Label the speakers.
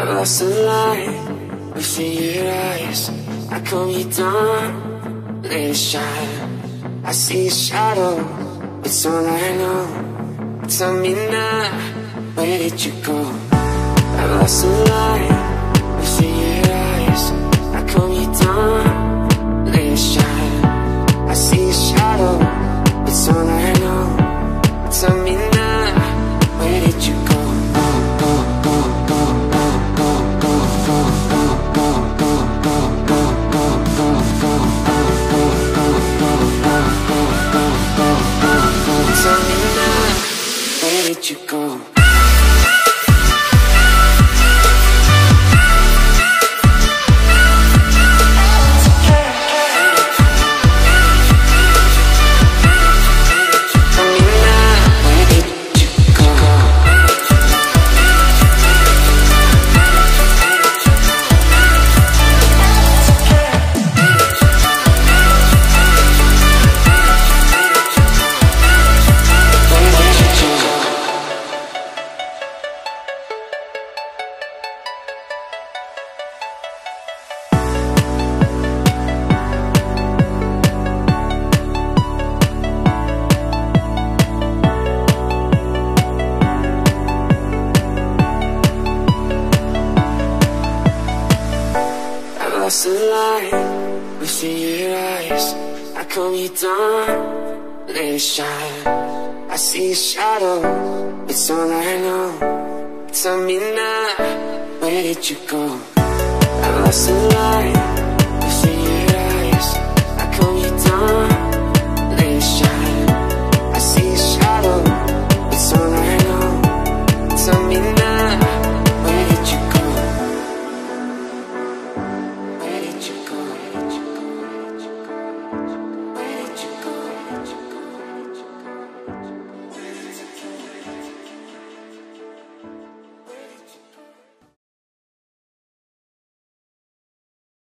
Speaker 1: I've lost the light within your eyes. I calm you down, let it shine. I see a shadow, it's all I know. Tell me now, where did you go? I've lost the light within your eyes. I calm you down, let it shine. I see a shadow, it's all I know. Tell me now, where did you go? Tell me now, where did you go? Lost the light within your eyes. I calm you down, let it shine. I see a shadow, it's all I know. Tell me now, where did you go? I've lost the light within your eyes. I calm you down, let it shine.